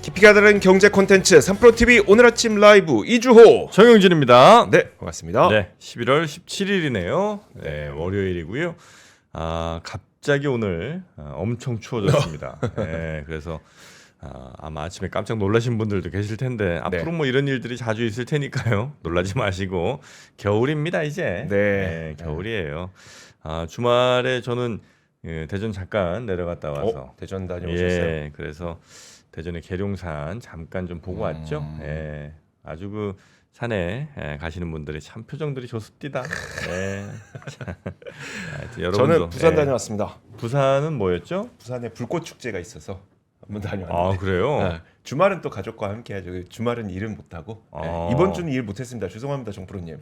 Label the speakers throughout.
Speaker 1: 깊이가 다른 경제 콘텐츠 3프로TV 오늘 아침 라이브 이주호
Speaker 2: 정영진입니다.
Speaker 1: 네 반갑습니다.
Speaker 2: 네, 11월 17일이네요. 네, 월요일이고요. 갑자기 오늘 엄청 추워졌습니다. 네, 그래서 아마 아침에 깜짝 놀라신 분들도 계실 텐데 앞으로 뭐 이런 일들이 자주 있을 테니까요. 놀라지 마시고 겨울입니다 이제. 네, 겨울이에요. 주말에 저는 대전 잠깐 내려갔다 와서
Speaker 1: 대전 다녀오셨어요?
Speaker 2: 예, 그래서 대전의 계룡산 잠깐 좀 보고 왔죠. 예, 아주 그 산에 가시는 분들이 참 표정들이 좋습니다. 예. 하여튼 여러분도
Speaker 1: 저는 부산 다녀왔습니다.
Speaker 2: 부산은 뭐였죠?
Speaker 1: 부산에 불꽃 축제가 있어서 한번 다녀왔는데.
Speaker 2: 그래요?
Speaker 1: 네, 주말은 또 가족과 함께하죠. 주말은 일은 못 하고 이번 주는 일 못했습니다. 죄송합니다, 정프로님.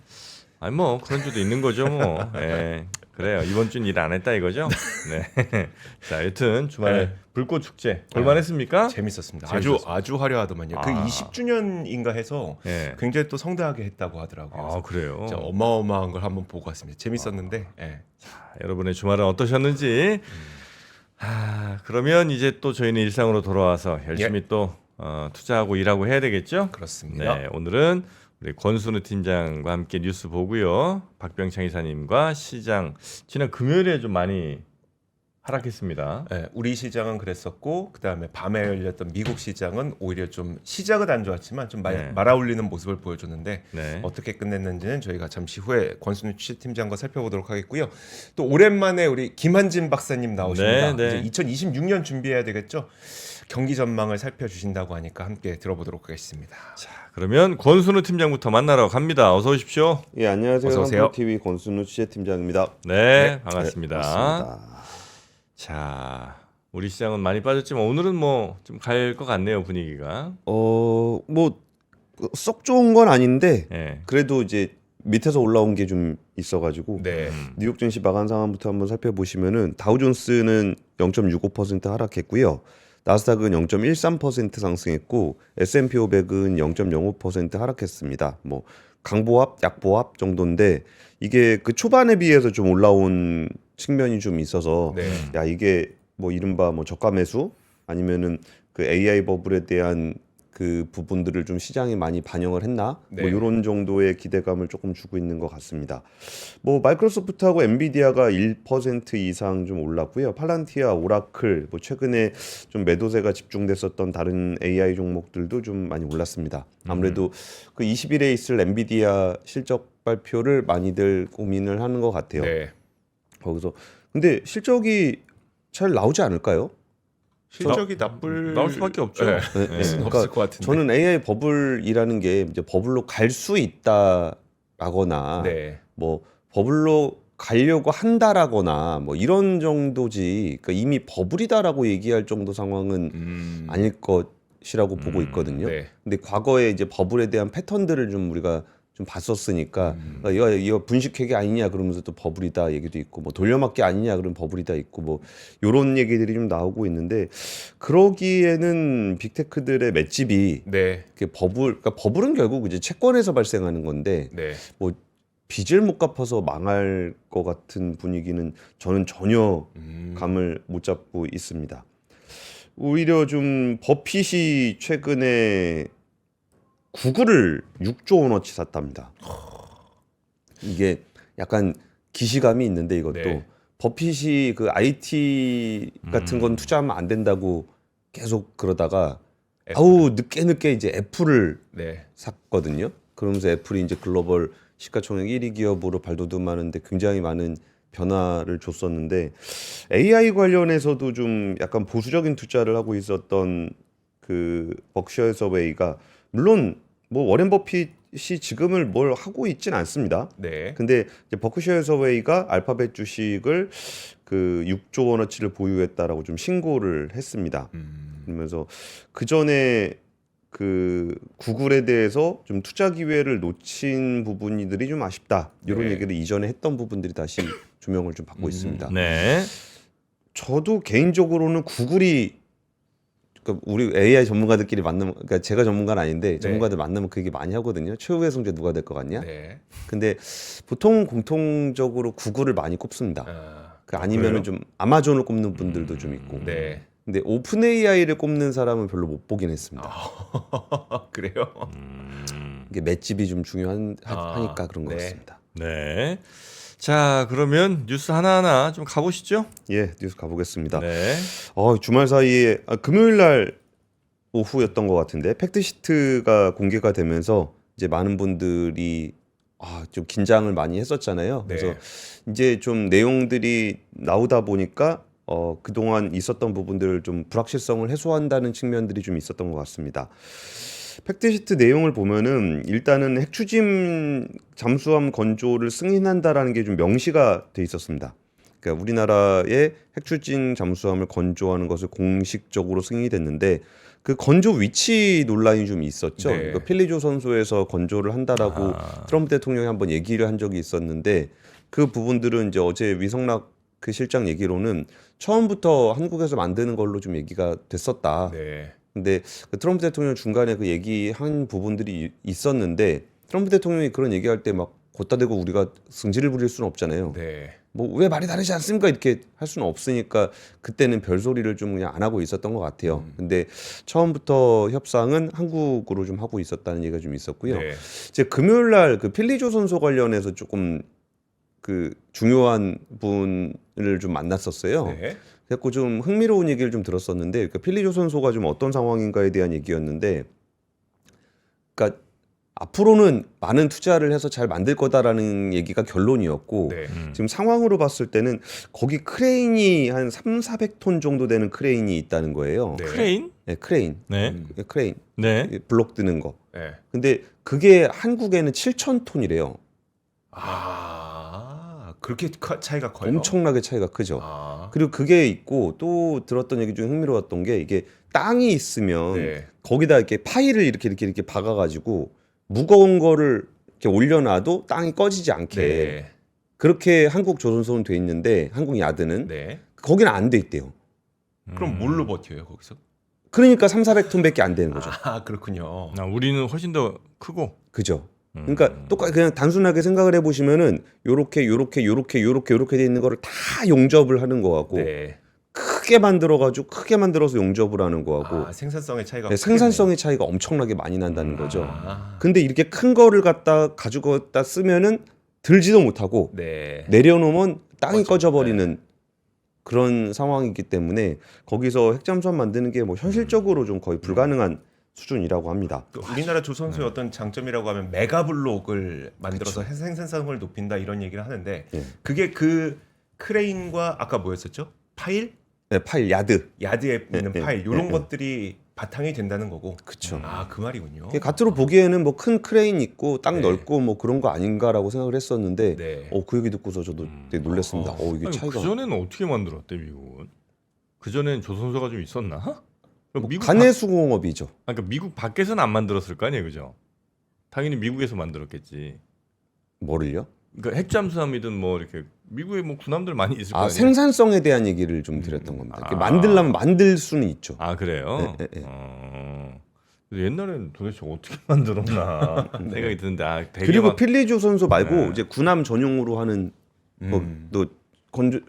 Speaker 2: 아니 뭐 그런 주도 있는 거죠 뭐. 예. 그래요. 이번 주는 일 안 했다 이거죠? 네. 자, 여튼 주말에 불꽃 축제 볼만했습니까?
Speaker 1: 재밌었습니다.
Speaker 2: 재밌었습니다.
Speaker 1: 아주 화려하더만요. 그 20주년인가 해서
Speaker 2: 예.
Speaker 1: 굉장히 또 성대하게 했다고 하더라고요.
Speaker 2: 그래요.
Speaker 1: 진짜 어마어마한 걸 한번 보고 왔습니다. 재밌었는데.
Speaker 2: 여러분의 주말은 어떠셨는지. 그러면 이제 또 저희는 일상으로 돌아와서 열심히 또 투자하고 일하고 해야 되겠죠?
Speaker 1: 그렇습니다.
Speaker 2: 네, 오늘은 우리 권순우 팀장과 함께 뉴스 보고요. 박병창 이사님과 시장 지난 금요일에 좀 많이 하락했습니다.
Speaker 1: 네, 우리 시장은 그랬었고 그다음에 밤에 열렸던 미국 시장은 오히려 좀 시작은 안 좋았지만 좀 말아올리는 모습을 보여줬는데
Speaker 2: 네.
Speaker 1: 어떻게 끝냈는지는 저희가 잠시 후에 권순우 취재팀장과 살펴보도록 하겠고요. 또 오랜만에 우리 김한진 박사님 나오십니다.
Speaker 2: 네.
Speaker 1: 이제 2026년 준비해야 되겠죠. 경기 전망을 살펴주신다고 하니까 함께 들어보도록 하겠습니다.
Speaker 2: 자, 그러면 권순우 팀장부터 만나러 갑니다. 어서 오십시오.
Speaker 3: 예, 안녕하세요.
Speaker 1: 어서 오세요.
Speaker 3: TV 권순우 취재팀장입니다.
Speaker 2: 네, 반갑습니다.
Speaker 3: 반갑습니다.
Speaker 2: 자, 우리 시장은 많이 빠졌지만 오늘은 뭐 좀 갈 것 같네요, 분위기가.
Speaker 3: 뭐 썩 좋은 건 아닌데
Speaker 2: 예.
Speaker 3: 그래도 이제 밑에서 올라온 게 좀 있어가지고
Speaker 1: 네.
Speaker 3: 뉴욕 증시 마감 상황부터 한번 살펴보시면은 다우존스는 0.65% 하락했고요. 나스닥은 0.13% 상승했고 S&P 500은 0.05% 하락했습니다. 뭐 강보합, 약보합 정도인데 이게 그 초반에 비해서 좀 올라온 측면이 좀 있어서
Speaker 1: 네.
Speaker 3: 야 이게 뭐 이른바 뭐 저가 매수 아니면은 그 AI 버블에 대한 그 부분들을 좀 시장이 많이 반영을 했나
Speaker 1: 네.
Speaker 3: 뭐 이런 정도의 기대감을 조금 주고 있는 것 같습니다. 뭐 마이크로소프트하고 엔비디아가 1% 이상 좀 올랐고요. 팔란티아, 오라클, 뭐 최근에 좀 매도세가 집중됐었던 다른 AI 종목들도 좀 많이 올랐습니다. 아무래도 그 20일에 있을 엔비디아 실적 발표를 많이들 고민을 하는 것 같아요.
Speaker 1: 네.
Speaker 3: 거기서 근데 실적이 잘 나오지 않을까요?
Speaker 1: 실적이
Speaker 2: 나올 수밖에 없죠.
Speaker 1: 네.
Speaker 3: 네.
Speaker 1: 없을 것 같은데.
Speaker 3: 저는 AI 버블이라는 게 이제 버블로 갈 수 있다라거나
Speaker 1: 네.
Speaker 3: 뭐 버블로 가려고 한다라거나 뭐 이런 정도지 그러니까 이미 버블이다라고 얘기할 정도 상황은 아닐 것이라고 보고 있거든요.
Speaker 1: 네.
Speaker 3: 근데 과거에 이제 버블에 대한 패턴들을 좀 우리가 좀 봤었으니까 이거 분식회계 아니냐 그러면서 또 버블이다 얘기도 있고 뭐 돌려막기 아니냐 그러면 버블이다 있고 뭐 요런 얘기들이 좀 나오고 있는데 그러기에는 빅테크들의 맷집이
Speaker 1: 네.
Speaker 3: 그러니까 버블은 결국 이제 채권에서 발생하는 건데
Speaker 1: 네.
Speaker 3: 뭐 빚을 못 갚아서 망할 것 같은 분위기는 저는 전혀 감을 못 잡고 있습니다. 오히려 좀 버핏이 최근에 구글을 6조 원어치 샀답니다. 이게 약간 기시감이 있는데 이것도
Speaker 1: 네.
Speaker 3: 버핏이 그 IT 같은 건 투자하면 안 된다고 계속 그러다가 늦게 이제 애플을
Speaker 1: 네.
Speaker 3: 샀거든요. 그러면서 애플이 이제 글로벌 시가총액 1위 기업으로 발돋움하는데 굉장히 많은 변화를 줬었는데 AI 관련해서도 좀 약간 보수적인 투자를 하고 있었던 그 버크셔 해서웨이가 물론 뭐 워렌 버핏이 지금을 뭘 하고 있진 않습니다.
Speaker 1: 네.
Speaker 3: 근데 이제 버크셔 해서웨이가 알파벳 주식을 그 6조 원어치를 보유했다라고 좀 신고를 했습니다. 그러면서 그 전에 그 구글에 대해서 좀 투자 기회를 놓친 부분들이 좀 아쉽다. 이런
Speaker 1: 네.
Speaker 3: 얘기를 이전에 했던 부분들이 다시 조명을 좀 받고 있습니다.
Speaker 2: 네.
Speaker 3: 저도 개인적으로는 구글이 그러니까 우리 AI 전문가들끼리 만나면 그러니까 제가 전문가는 아닌데 전문가들 만나면 그 얘기 많이 하거든요. 최후의 승자 누가 될 것 같냐?
Speaker 1: 네.
Speaker 3: 근데 보통 공통적으로 구글을 많이 꼽습니다.
Speaker 1: 아,
Speaker 3: 그 아니면은 좀 아마존을 꼽는 분들도 좀 있고.
Speaker 1: 네.
Speaker 3: 근데 오픈 AI를 꼽는 사람은 별로 못 보긴 했습니다.
Speaker 1: 그래요?
Speaker 3: 이게 맷집이 좀 중요하니까 그런 것
Speaker 1: 네.
Speaker 3: 같습니다.
Speaker 2: 네. 자, 그러면 뉴스 하나하나 좀 가보시죠.
Speaker 3: 예, 뉴스 가보겠습니다.
Speaker 2: 네.
Speaker 3: 주말 사이에 금요일 날 오후였던 것 같은데 팩트시트가 공개가 되면서 이제 많은 분들이 좀 긴장을 많이 했었잖아요.
Speaker 1: 네.
Speaker 3: 그래서 이제 좀 내용들이 나오다 보니까 그동안 있었던 부분들을 좀 불확실성을 해소한다는 측면들이 좀 있었던 것 같습니다. 팩트시트 내용을 보면은 일단은 핵추진 잠수함 건조를 승인한다라는 게 좀 명시가 돼 있었습니다. 그러니까 우리나라의 핵추진 잠수함을 건조하는 것을 공식적으로 승인이 됐는데 그 건조 위치 논란이 좀 있었죠.
Speaker 1: 네.
Speaker 3: 이거 필리조선소에서 건조를 한다라고 트럼프 대통령이 한번 얘기를 한 적이 있었는데 그 부분들은 이제 어제 위성락 그 실장 얘기로는 처음부터 한국에서 만드는 걸로 좀 얘기가 됐었다.
Speaker 1: 네.
Speaker 3: 근데 그 트럼프 대통령 중간에 그 얘기한 부분들이 있었는데 트럼프 대통령이 그런 얘기할 때 막 걷다 대고 우리가 승질을 부릴 수는 없잖아요.
Speaker 1: 네.
Speaker 3: 뭐 왜 말이 다르지 않습니까? 이렇게 할 수는 없으니까 그때는 별소리를 좀 그냥 안 하고 있었던 것 같아요. 근데 처음부터 협상은 한국으로 좀 하고 있었다는 얘기가 좀 있었고요.
Speaker 1: 네.
Speaker 3: 이제 금요일 날 그 필리조선소 관련해서 조금 그 중요한 분을 좀 만났었어요.
Speaker 1: 네.
Speaker 3: 그래서 좀 흥미로운 얘기를 좀 들었었는데, 그 필리조선소가 좀 어떤 상황인가에 대한 얘기였는데, 그러니까 앞으로는 많은 투자를 해서 잘 만들 거다라는 얘기가 결론이었고,
Speaker 1: 네.
Speaker 3: 지금 상황으로 봤을 때는 거기 크레인이 한 3,400톤 정도 되는 크레인이 있다는 거예요.
Speaker 1: 네.
Speaker 2: 크레인?
Speaker 3: 네, 크레인.
Speaker 2: 네.
Speaker 3: 크레인.
Speaker 2: 네.
Speaker 3: 블록 드는 거.
Speaker 1: 네.
Speaker 3: 근데 그게 한국에는 7,000톤이래요.
Speaker 1: 그렇게 차이가 커요?
Speaker 3: 엄청나게 차이가 크죠. 그리고 그게 있고 또 들었던 얘기 중에 흥미로웠던 게 이게 땅이 있으면
Speaker 1: 네.
Speaker 3: 거기다 이렇게 파일을 이렇게 박아가지고 무거운 거를 이렇게 올려놔도 땅이 꺼지지 않게
Speaker 1: 네.
Speaker 3: 그렇게 한국 조선소는 돼 있는데 한국 야드는
Speaker 1: 네.
Speaker 3: 거기는 안 돼 있대요.
Speaker 1: 그럼 뭘로 버텨요 거기서?
Speaker 3: 그러니까 3,400톤밖에 안 되는 거죠.
Speaker 1: 그렇군요.
Speaker 2: 우리는 훨씬 더 크고.
Speaker 3: 그죠? 그러니까 똑같이 그냥 단순하게 생각을 해보시면은 요렇게 돼 있는 거를 다 용접을 하는 거하고
Speaker 1: 네.
Speaker 3: 크게 만들어서 용접을 하는 거하고
Speaker 1: 생산성의 차이가
Speaker 3: 네, 생산성의 차이가 엄청나게 많이 난다는 거죠.
Speaker 1: 아.
Speaker 3: 근데 이렇게 큰 거를 가지고 쓰면은 들지도 못하고
Speaker 1: 네.
Speaker 3: 내려놓으면 땅이
Speaker 1: 꺼져.
Speaker 3: 꺼져버리는 그런 상황이기 때문에 거기서 핵잠수함 만드는 게 뭐 현실적으로 좀 거의 불가능한 수준이라고 합니다.
Speaker 1: 또 우리나라 조선소의 어떤 장점이라고 하면 메가블록을 만들어서 생산성을 높인다 이런 얘기를 하는데
Speaker 3: 예.
Speaker 1: 그게 그 크레인과 아까 뭐였었죠? 파일?
Speaker 3: 네, 파일 야드.
Speaker 1: 야드에 있는
Speaker 3: 예,
Speaker 1: 파일
Speaker 3: 예,
Speaker 1: 이런
Speaker 3: 예.
Speaker 1: 것들이 바탕이 된다는 거고.
Speaker 3: 그쵸.
Speaker 1: 그 말이군요.
Speaker 3: 겉으로 보기에는 뭐 큰 크레인 있고 땅
Speaker 1: 네.
Speaker 3: 넓고 뭐 그런 거 아닌가라고 생각을 했었는데
Speaker 1: 네.
Speaker 3: 그 얘기 듣고서 저도 되게 놀랐습니다. 이게
Speaker 2: 아니,
Speaker 3: 차이가
Speaker 2: 그전에는 어떻게 만들었대 미국은? 그전엔 조선소가 좀 있었나? 그럼 미국
Speaker 3: 간의 수공업이죠.
Speaker 2: 그러니까 미국 밖에서는 안 만들었을 거 아니에요, 그죠? 당연히 미국에서 만들었겠지.
Speaker 3: 뭐를요?
Speaker 2: 그러니까 핵잠수함이든 뭐 이렇게 미국에 뭐 군함들 많이 있을 거 아니에요.
Speaker 3: 생산성에 대한 얘기를 좀 드렸던 겁니다. 이렇게 만들려면 만들 수는 있죠.
Speaker 2: 그래요?
Speaker 3: 네, 네.
Speaker 2: 근데 옛날에는 도대체 어떻게 만들었나 생각이 드는데 되게
Speaker 3: 그리고 필리조선소 말고
Speaker 2: 네.
Speaker 3: 이제 군함 전용으로 하는 또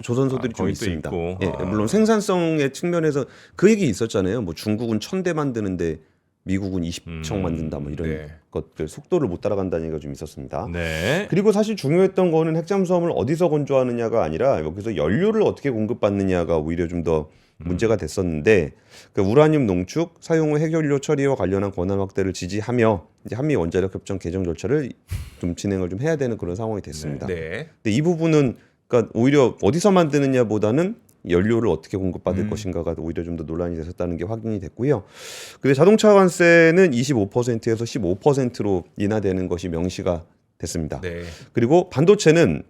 Speaker 3: 조선소들이 좀
Speaker 2: 거기 또
Speaker 3: 있습니다.
Speaker 2: 있고.
Speaker 3: 예, 물론 생산성의 측면에서 그 얘기 있었잖아요. 뭐 중국은 1,000대 만드는데 미국은 20척 만든다 뭐 이런
Speaker 1: 네.
Speaker 3: 것들 속도를 못 따라간다는 얘기가 좀 있었습니다.
Speaker 2: 네.
Speaker 3: 그리고 사실 중요했던 거는 핵잠수함을 어디서 건조하느냐가 아니라 여기서 연료를 어떻게 공급받느냐가 오히려 좀 더 문제가 됐었는데 그 우라늄 농축, 사용 후 핵연료 처리와 관련한 권한 확대를 지지하며 이제 한미 원자력 협정 개정 절차를 좀 진행을 좀 해야 되는 그런 상황이 됐습니다.
Speaker 1: 네.
Speaker 3: 근데 이 부분은 그러니까 오히려 어디서 만드느냐보다는 연료를 어떻게 공급받을 것인가가 오히려 좀 더 논란이 됐었다는 게 확인이 됐고요. 근데 자동차 관세는 25%에서 15%로 인하되는 것이 명시가 됐습니다.
Speaker 1: 네.
Speaker 3: 그리고 반도체는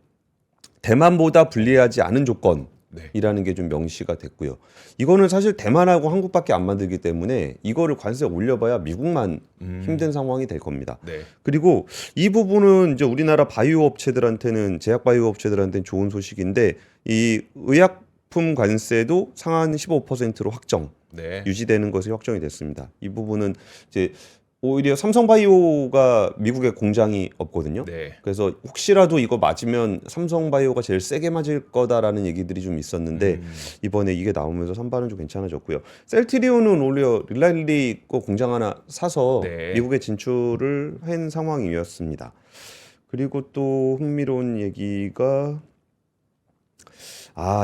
Speaker 3: 대만보다 불리하지 않은 조건
Speaker 1: 네.
Speaker 3: 이라는 게 좀 명시가 됐고요. 이거는 사실 대만하고 한국밖에 안 만들기 때문에 이거를 관세 올려봐야 미국만 힘든 상황이 될 겁니다.
Speaker 1: 네.
Speaker 3: 그리고 이 부분은 이제 우리나라 바이오 업체들한테는 제약 바이오 업체들한테는 좋은 소식인데 이 의약품 관세도 상한 15%로 확정
Speaker 1: 네.
Speaker 3: 유지되는 것이 확정이 됐습니다. 이 부분은 이제 오히려 삼성바이오가 미국에 공장이 없거든요.
Speaker 1: 네.
Speaker 3: 그래서 혹시라도 이거 맞으면 삼성바이오가 제일 세게 맞을 거다라는 얘기들이 좀 있었는데 이번에 이게 나오면서 선반은 좀 괜찮아졌고요. 셀트리온은 오히려 릴라일리 거 공장 하나 사서
Speaker 1: 네.
Speaker 3: 미국에 진출을 한 상황이었습니다. 그리고 또 흥미로운 얘기가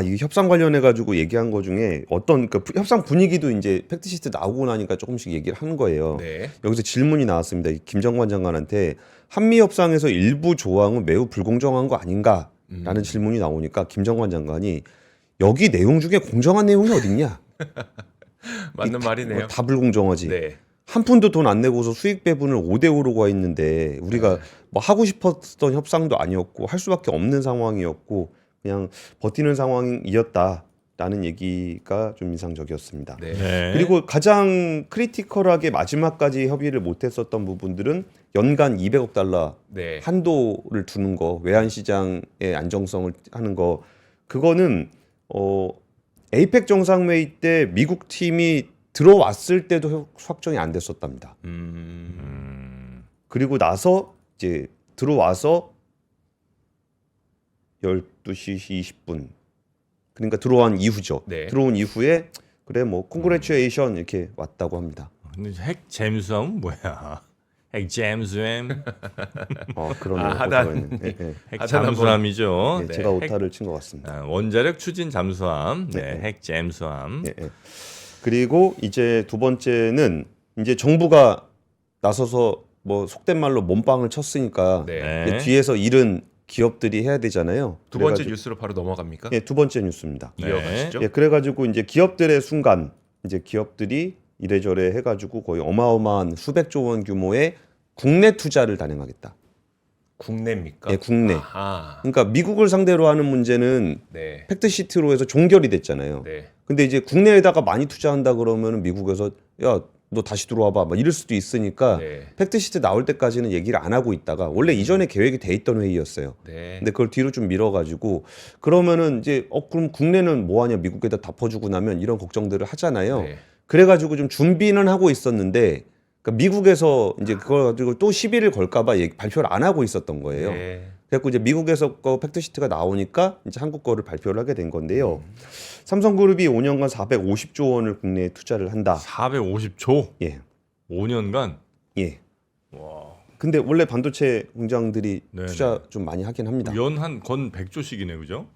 Speaker 3: 이 협상 관련해 가지고 얘기한 거 중에 어떤 그 협상 분위기도 이제 팩트시트 나오고 나니까 조금씩 얘기를 한 거예요.
Speaker 1: 네.
Speaker 3: 여기서 질문이 나왔습니다. 김정관 장관한테 한미 협상에서 일부 조항은 매우 불공정한 거 아닌가라는 질문이 나오니까 김정관 장관이 여기 내용 중에 공정한 내용이 어딨냐?
Speaker 1: 맞는 말이네요.
Speaker 3: 다 불공정하지.
Speaker 1: 네.
Speaker 3: 한 푼도 돈 안 내고서 수익 배분을 5대 5로 가 있는데 우리가 뭐 하고 싶었던 협상도 아니었고 할 수밖에 없는 상황이었고 그냥 버티는 상황이었다라는 얘기가 좀 인상적이었습니다.
Speaker 1: 네.
Speaker 2: 네.
Speaker 3: 그리고 가장 크리티컬하게 마지막까지 협의를 못했었던 부분들은 연간 200억 달러
Speaker 1: 네.
Speaker 3: 한도를 두는 거, 외환 시장의 안정성을 하는 거, 그거는 에이펙 정상회의 때 미국 팀이 들어왔을 때도 확정이 안 됐었답니다. 그리고 나서 이제 들어와서 12시 20분 그러니까 들어온 이후죠.
Speaker 1: 네.
Speaker 3: 들어온 이후에 그래 뭐 콩그레츄에이션 이렇게 왔다고 합니다.
Speaker 2: 근데 핵 잠수함은 뭐야? 핵 잠수함,
Speaker 3: 그러네요.
Speaker 1: 하단.
Speaker 3: 예, 예.
Speaker 2: 핵
Speaker 1: 하단 한번.
Speaker 2: 잠수함이죠.
Speaker 3: 예,
Speaker 2: 네,
Speaker 3: 제가
Speaker 2: 핵-
Speaker 3: 오타를 친 것 같습니다.
Speaker 2: 원자력 추진 잠수함, 네,
Speaker 3: 네.
Speaker 2: 핵 잠수함.
Speaker 3: 예, 예. 그리고 이제 두 번째는 이제 정부가 나서서 뭐 속된 말로 몸빵을 쳤으니까
Speaker 1: 네.
Speaker 3: 이제 뒤에서 일은 기업들이 해야 되잖아요.
Speaker 1: 두 번째
Speaker 3: 그래가지고-
Speaker 1: 뉴스로 바로 넘어갑니까?
Speaker 3: 예, 두 번째 뉴스입니다.
Speaker 2: 네.
Speaker 1: 이어가시죠.
Speaker 3: 예, 그래가지고 이제 기업들의 순간 이제 기업들이 이래저래 해가지고 거의 어마어마한 수백조 원 규모의 국내 투자를 단행하겠다.
Speaker 1: 국내입니까?
Speaker 3: 예, 국내.
Speaker 1: 아,
Speaker 3: 그러니까 미국을 상대로 하는 문제는
Speaker 1: 네.
Speaker 3: 팩트시트로 해서 종결이 됐잖아요.
Speaker 1: 네.
Speaker 3: 근데 이제 국내에다가 많이 투자한다 그러면 미국에서 야, 너 다시 들어와봐 막 이럴 수도 있으니까
Speaker 1: 네.
Speaker 3: 팩트시트 나올 때까지는 얘기를 안 하고 있다가 원래 이전에 계획이 돼 있던 회의였어요.
Speaker 1: 네.
Speaker 3: 근데 그걸 뒤로 좀 밀어가지고 그러면은 이제 그럼 국내는 뭐 하냐 미국에다 덮어주고 나면 이런 걱정들을 하잖아요.
Speaker 1: 네.
Speaker 3: 그래가지고 좀 준비는 하고 있었는데 그러니까 미국에서 이제 그걸 가지고 또 시비를 걸까봐 발표를 안 하고 있었던 거예요.
Speaker 1: 네.
Speaker 3: 그래갖고 이제 미국에서 거 팩트시트가 나오니까 이제 한국 거를 발표를 하게 된 건데요. 삼성그룹이 5년간 450조 원을 국내에 투자를 한다.
Speaker 2: 450조,
Speaker 3: 예,
Speaker 2: 5년간.
Speaker 3: 예.
Speaker 2: 와,
Speaker 3: 근데 원래 반도체 공장들이
Speaker 2: 네네.
Speaker 3: 투자 좀 많이 하긴 합니다.
Speaker 2: 연한 건 100조씩이네, 그죠?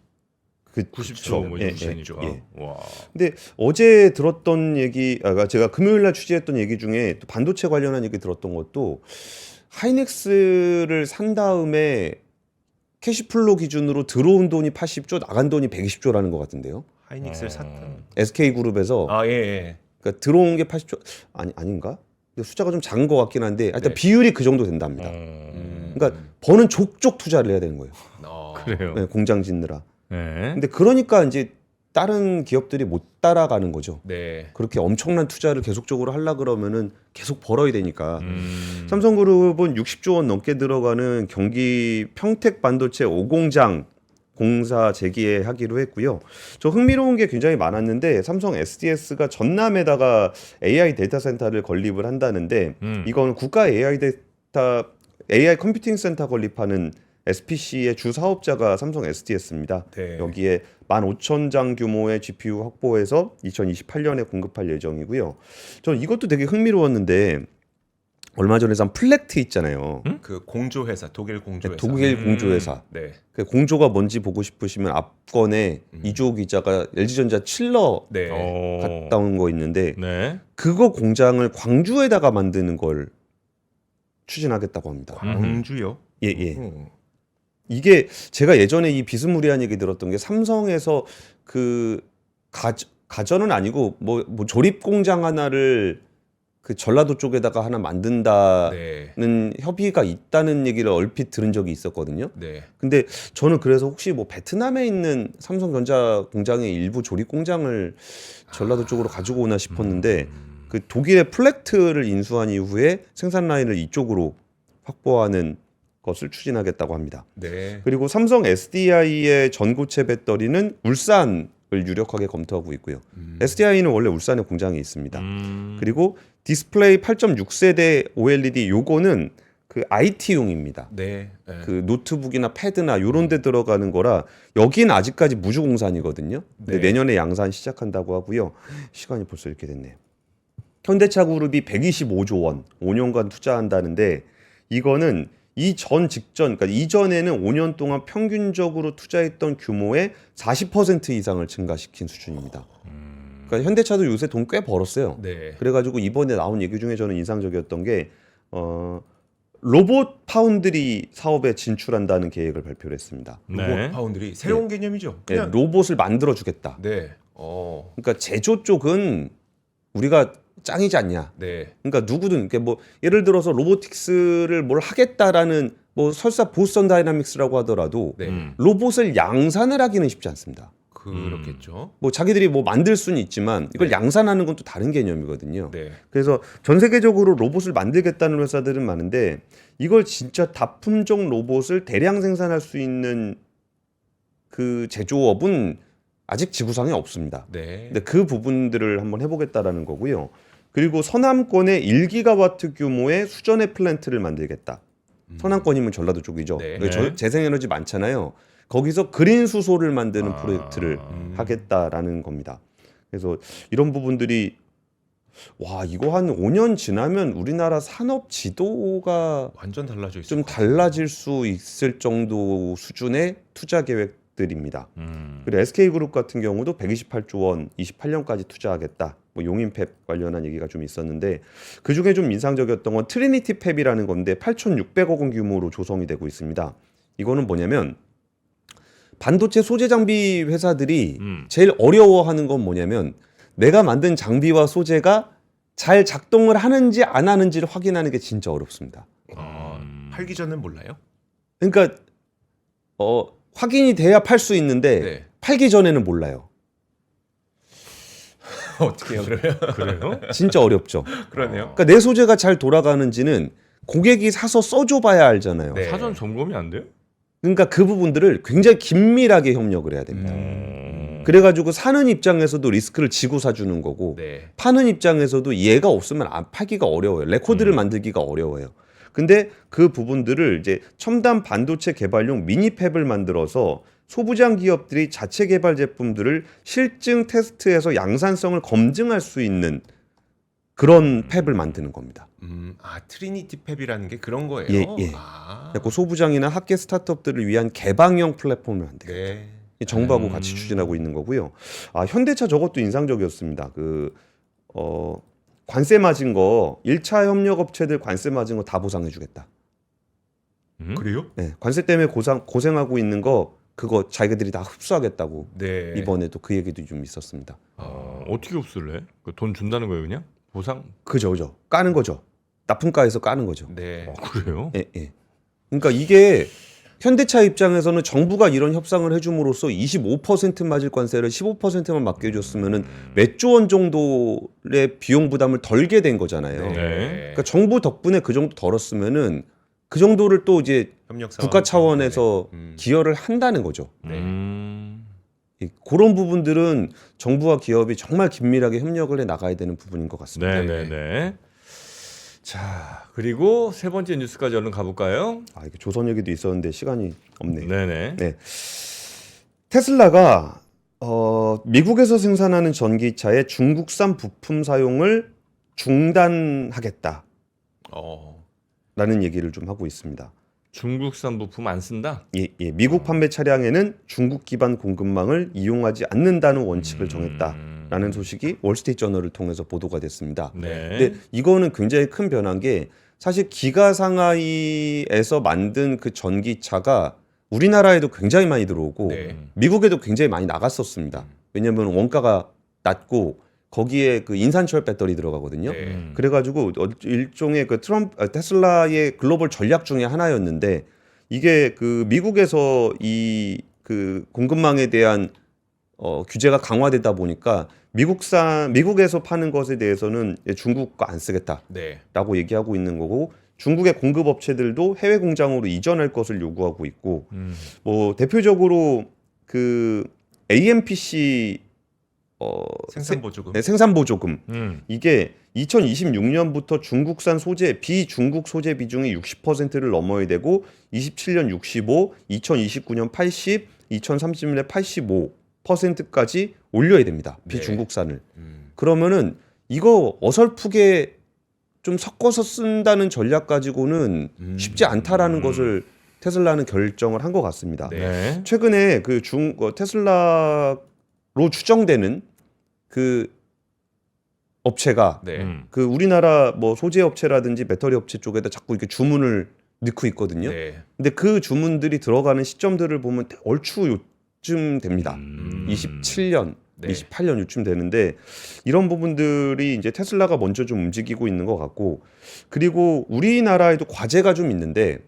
Speaker 3: 그
Speaker 2: 90조 뭐
Speaker 3: 예,
Speaker 2: 이렇게니까.
Speaker 3: 예.
Speaker 2: 와,
Speaker 3: 근데 어제 들었던 얘기, 제가 금요일날 취재했던 얘기 중에 또 반도체 관련한 얘기 들었던 것도 하이닉스를 산 다음에 캐시플로 기준으로 들어온 돈이 80조, 나간 돈이 120조라는 것 같은데요.
Speaker 1: 하이닉스를 샀다.
Speaker 3: SK그룹에서
Speaker 1: 예.
Speaker 3: 그러니까 들어온 게 80조 아닌가? 근데 숫자가 좀 작은 것 같긴 한데 일단
Speaker 1: 네.
Speaker 3: 비율이 그 정도 된답니다. 그러니까 버는 족족 투자를 해야 되는 거예요.
Speaker 2: 그래요.
Speaker 3: 네, 공장 짓느라.
Speaker 2: 네.
Speaker 3: 근데 그러니까 이제 다른 기업들이 못 따라가는 거죠.
Speaker 1: 네.
Speaker 3: 그렇게 엄청난 투자를 계속적으로 하려 그러면은 계속 벌어야 되니까. 삼성그룹은 60조 원 넘게 들어가는 경기 평택 반도체 5공장 공사 재개하기로 했고요. 저 흥미로운 게 굉장히 많았는데 삼성 SDS가 전남에다가 AI 데이터 센터를 건립을 한다는데 이건 국가 AI 컴퓨팅 센터 건립하는 SPC의 주 사업자가 삼성 SDS입니다.
Speaker 1: 네.
Speaker 3: 여기에 15,000장 규모의 GPU 확보해서 2028년에 공급할 예정이고요. 저는 이것도 되게 흥미로웠는데 얼마 전에 산 플렉트 있잖아요.
Speaker 1: 그 공조회사, 독일 공조회사.
Speaker 3: 독일 공조회사.
Speaker 1: 네.
Speaker 3: 그 공조가 뭔지 보고 싶으시면 앞건에 이주호 기자가 LG전자 칠러
Speaker 1: 네.
Speaker 3: 갔다 온 거 있는데
Speaker 2: 네.
Speaker 3: 그거 공장을 광주에다가 만드는 걸 추진하겠다고 합니다.
Speaker 1: 광주요?
Speaker 3: 예, 예. 이게 제가 예전에 이 비스무리한 얘기 들었던 게 삼성에서 그 가전은 아니고 뭐 조립 공장 하나를 그 전라도 쪽에다가 하나 만든다는
Speaker 1: 네.
Speaker 3: 협의가 있다는 얘기를 얼핏 들은 적이 있었거든요.
Speaker 1: 네.
Speaker 3: 근데 저는 그래서 혹시 뭐 베트남에 있는 삼성전자 공장의 일부 조립 공장을 전라도 쪽으로 가지고 오나 싶었는데 그 독일의 플렉트를 인수한 이후에 생산 라인을 이쪽으로 확보하는 것을 추진하겠다고 합니다.
Speaker 1: 네.
Speaker 3: 그리고 삼성 SDI의 전고체 배터리는 울산을 유력하게 검토하고 있고요. SDI는 원래 울산에 공장이 있습니다. 그리고 디스플레이 8.6세대 OLED 요거는 그 IT용입니다.
Speaker 1: 네. 네.
Speaker 3: 그 노트북이나 패드나 요런 데 들어가는 거라 여긴 아직까지 무주공산이거든요. 근데
Speaker 1: 네.
Speaker 3: 내년에 양산 시작한다고 하고요. 시간이 벌써 이렇게 됐네요. 현대차 그룹이 125조 원 5년간 투자한다는데 이거는 그러니까 이전에는 5년 동안 평균적으로 투자했던 규모의 40% 이상을 증가시킨 수준입니다. 그러니까 현대차도 요새 돈 꽤 벌었어요.
Speaker 1: 네.
Speaker 3: 그래가지고 이번에 나온 얘기 중에 저는 인상적이었던 게 로봇 파운드리 사업에 진출한다는 계획을 발표를 했습니다.
Speaker 1: 로봇
Speaker 2: 네.
Speaker 1: 파운드리 새로운 개념이죠.
Speaker 3: 네,
Speaker 1: 그냥
Speaker 3: 로봇을 만들어 주겠다.
Speaker 1: 네.
Speaker 3: 그러니까 제조 쪽은 우리가 짱이지 않냐.
Speaker 1: 네.
Speaker 3: 그러니까 누구든 이렇게 뭐 예를 들어서 로보틱스를 뭘 하겠다라는 뭐 설사 보스턴 다이나믹스라고 하더라도
Speaker 1: 네.
Speaker 3: 로봇을 양산을 하기는 쉽지 않습니다.
Speaker 1: 그렇겠죠.
Speaker 3: 뭐 자기들이 뭐 만들 수는 있지만 이걸
Speaker 1: 네.
Speaker 3: 양산하는 건 또 다른 개념이거든요.
Speaker 1: 네.
Speaker 3: 그래서 전 세계적으로 로봇을 만들겠다는 회사들은 많은데 이걸 진짜 다품종 로봇을 대량 생산할 수 있는 그 제조업은 아직 지구상에 없습니다.
Speaker 1: 네.
Speaker 3: 근데 그 부분들을 한번 해보겠다라는 거고요. 그리고 서남권에 1기가와트 규모의 수전의 플랜트를 만들겠다. 서남권이면 전라도 쪽이죠.
Speaker 1: 네.
Speaker 3: 여기
Speaker 2: 네.
Speaker 3: 재생에너지 많잖아요. 거기서 그린 수소를 만드는
Speaker 2: 아.
Speaker 3: 프로젝트를 하겠다라는 겁니다. 그래서 이런 부분들이 와 이거 한 5년 지나면 우리나라 산업 지도가
Speaker 1: 완전 달라져 있어요.
Speaker 3: 좀 달라질 수 있을 정도 수준의 투자 계획들입니다. 그리고 SK그룹 같은 경우도 128조 원 28년까지 투자하겠다. 뭐 용인팹 관련한 얘기가 좀 있었는데 그 중에 좀 인상적이었던 건 트리니티 팹이라는 건데 8,600억 원 규모로 조성이 되고 있습니다. 이거는 뭐냐면 반도체 소재 장비 회사들이 제일 어려워하는 건 뭐냐면 내가 만든 장비와 소재가 잘 작동을 하는지 안 하는지를 확인하는 게 진짜 어렵습니다.
Speaker 1: 팔기 전엔 몰라요?
Speaker 3: 그러니까 확인이 돼야 팔 수 있는데
Speaker 1: 네.
Speaker 3: 팔기 전에는 몰라요.
Speaker 1: 어떻게 해요, 그러면?
Speaker 2: 그래요?
Speaker 3: 진짜 어렵죠.
Speaker 1: 그러네요.
Speaker 3: 그러니까 내 소재가 잘 돌아가는지는 고객이 사서 써줘봐야 알잖아요.
Speaker 1: 네.
Speaker 2: 사전 점검이 안 돼요?
Speaker 3: 그러니까 그 부분들을 굉장히 긴밀하게 협력을 해야 됩니다. 그래가지고 사는 입장에서도 리스크를 지고 사주는 거고
Speaker 1: 네.
Speaker 3: 파는 입장에서도 얘가 없으면 안 팔기가 어려워요. 레코드를 만들기가 어려워요. 근데 그 부분들을 이제 첨단 반도체 개발용 미니팹을 만들어서 소부장 기업들이 자체 개발 제품들을 실증 테스트에서 양산성을 검증할 수 있는 그런 팹을 만드는 겁니다.
Speaker 1: 트리니티 팹이라는 게 그런 거예요.
Speaker 3: 예, 예. 그 소부장이나 학계 스타트업들을 위한 개방형 플랫폼을 만들겠다.
Speaker 1: 네.
Speaker 3: 정부하고 같이 추진하고 있는 거고요. 현대차 저것도 인상적이었습니다. 관세 맞은 거 1차 협력 업체들 관세 맞은 거 다 보상해 주겠다.
Speaker 1: 그래요?
Speaker 3: 네, 관세 때문에 고생하고 있는 거 그거 자기들이 다 흡수하겠다고
Speaker 1: 네.
Speaker 3: 이번에도 그 얘기도 좀 있었습니다.
Speaker 2: 어떻게 흡수를 해? 돈 준다는 거예요, 그냥? 보상?
Speaker 3: 그죠. 까는 거죠. 납품가에서 까는 거죠.
Speaker 1: 네.
Speaker 2: 그래요?
Speaker 3: 예, 예. 그러니까 이게 현대차 입장에서는 정부가 이런 협상을 해줌으로써 25% 맞을 관세를 15%만 맡겨줬으면은 몇 조 원 정도의 비용 부담을 덜게 된 거잖아요.
Speaker 1: 네.
Speaker 3: 그러니까 정부 덕분에 그 정도 덜었으면은 그 정도를 또 이제
Speaker 1: 협력
Speaker 3: 국가 차원에서
Speaker 1: 네.
Speaker 3: 기여를 한다는 거죠.
Speaker 1: 네.
Speaker 3: 그런 부분들은 정부와 기업이 정말 긴밀하게 협력을 해 나가야 되는 부분인 것 같습니다.
Speaker 2: 네네네. 자, 그리고 세 번째 뉴스까지 얼른 가볼까요?
Speaker 3: 이게 조선 얘기도 있었는데 시간이 없네요.
Speaker 2: 네네.
Speaker 3: 네. 테슬라가 미국에서 생산하는 전기차의 중국산 부품 사용을 중단하겠다라는 얘기를 좀 하고 있습니다.
Speaker 2: 중국산 부품 안 쓴다?
Speaker 3: 예. 미국 판매 차량에는 중국 기반 공급망을 이용하지 않는다는 원칙을 정했다라는 소식이 월스트리트저널을 통해서 보도가 됐습니다.
Speaker 2: 네.
Speaker 3: 근데 이거는 굉장히 큰 변화인 게 사실 기가 상하이에서 만든 그 전기차가 우리나라에도 굉장히 많이 들어오고
Speaker 1: 네.
Speaker 3: 미국에도 굉장히 많이 나갔었습니다. 왜냐하면 원가가 낮고 거기에 그 인산철 배터리 들어가거든요.
Speaker 1: 네.
Speaker 3: 그래가지고 일종의 그 테슬라의 글로벌 전략 중에 하나였는데 이게 그 미국에서 이 그 공급망에 대한 규제가 강화되다 보니까 미국에서 파는 것에 대해서는 중국 거 안 쓰겠다라고
Speaker 1: 네.
Speaker 3: 얘기하고 있는 거고 중국의 공급 업체들도 해외 공장으로 이전할 것을 요구하고 있고 뭐 대표적으로 그 AMPC
Speaker 1: 생산보조금.
Speaker 3: 생산보조금. 이게 2026년부터 중국산 소재, 비중국 소재 비중이 60%를 넘어야 되고 27년 65, 2029년 80, 2030년에 85%까지 올려야 됩니다. 비중국산을. 그러면은 이거 어설프게 좀 섞어서 쓴다는 전략 가지고는 쉽지 않다라는 것을 테슬라는 결정을 한 것 같습니다.
Speaker 2: 네.
Speaker 3: 최근에 그 테슬라로 추정되는 그 업체가
Speaker 1: 네.
Speaker 3: 그 우리나라 뭐 소재 업체라든지 배터리 업체 쪽에다 자꾸 이렇게 주문을 넣고 있거든요.
Speaker 1: 네.
Speaker 3: 근데 그 주문들이 들어가는 시점들을 보면 얼추 요쯤 됩니다. 27년,
Speaker 1: 네.
Speaker 3: 28년 요쯤 되는데 이런 부분들이 이제 테슬라가 먼저 좀 움직이고 있는 것 같고, 그리고 우리나라에도 과제가 좀 있는데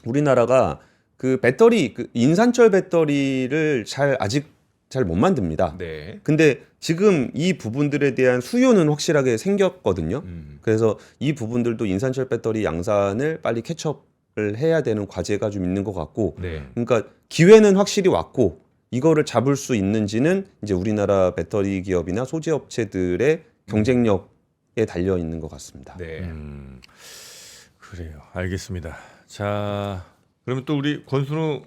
Speaker 3: 우리나라가 그 배터리, 그 인산철 배터리를 아직 잘 못 만듭니다.
Speaker 1: 네.
Speaker 3: 근데 지금 이 부분들에 대한 수요는 확실하게 생겼거든요. 그래서 이 부분들도 인산철 배터리 양산을 빨리 캐치업을 해야 되는 과제가 좀 있는 것 같고,
Speaker 1: 네.
Speaker 3: 그러니까 기회는 확실히 왔고 이거를 잡을 수 있는지는 이제 우리나라 배터리 기업이나 소재 업체들의 경쟁력에 달려 있는 것 같습니다.
Speaker 1: 네.
Speaker 2: 그래요. 알겠습니다. 자, 그러면 또 우리 권순우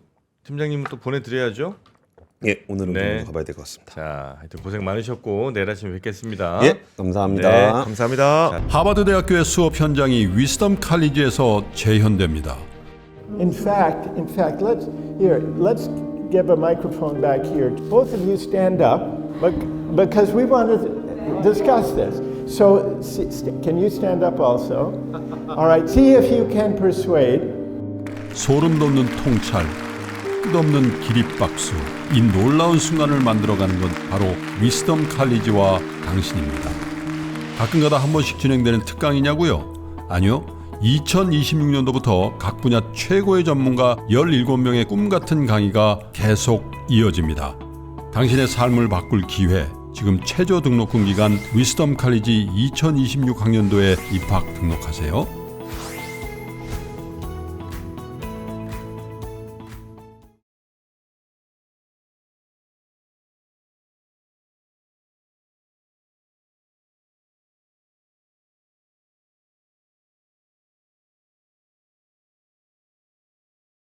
Speaker 2: 팀장님 또 보내드려야죠.
Speaker 3: 예, 오늘은
Speaker 2: 네.
Speaker 3: 좀 가봐야 될 것 같습니다.
Speaker 2: 자, 하여튼 고생 많으셨고 내일 아침에 뵙겠습니다.
Speaker 3: 예, 감사합니다.
Speaker 2: 네,
Speaker 1: 감사합니다.
Speaker 4: 하버드 대학교의 수업 현장이 위스덤 칼리지에서 재현됩니다.
Speaker 5: In fact, let's give a microphone back here. Both of you stand up, because we want to discuss this. So, can you stand up also? All right. See if you can persuade.
Speaker 4: 소름 돋는 통찰, 끝없는 기립박수, 이 놀라운 순간을 만들어가는 건 바로 위스덤 칼리지와 당신입니다. 가끔가다 한 번씩 진행되는 특강이냐고요? 아니요. 2026년도부터 각 분야 최고의 전문가 17명의 꿈같은 강의가 계속 이어집니다. 당신의 삶을 바꿀 기회, 지금 최저 등록금 기간 위스덤 칼리지 2026 학년도에 입학 등록하세요.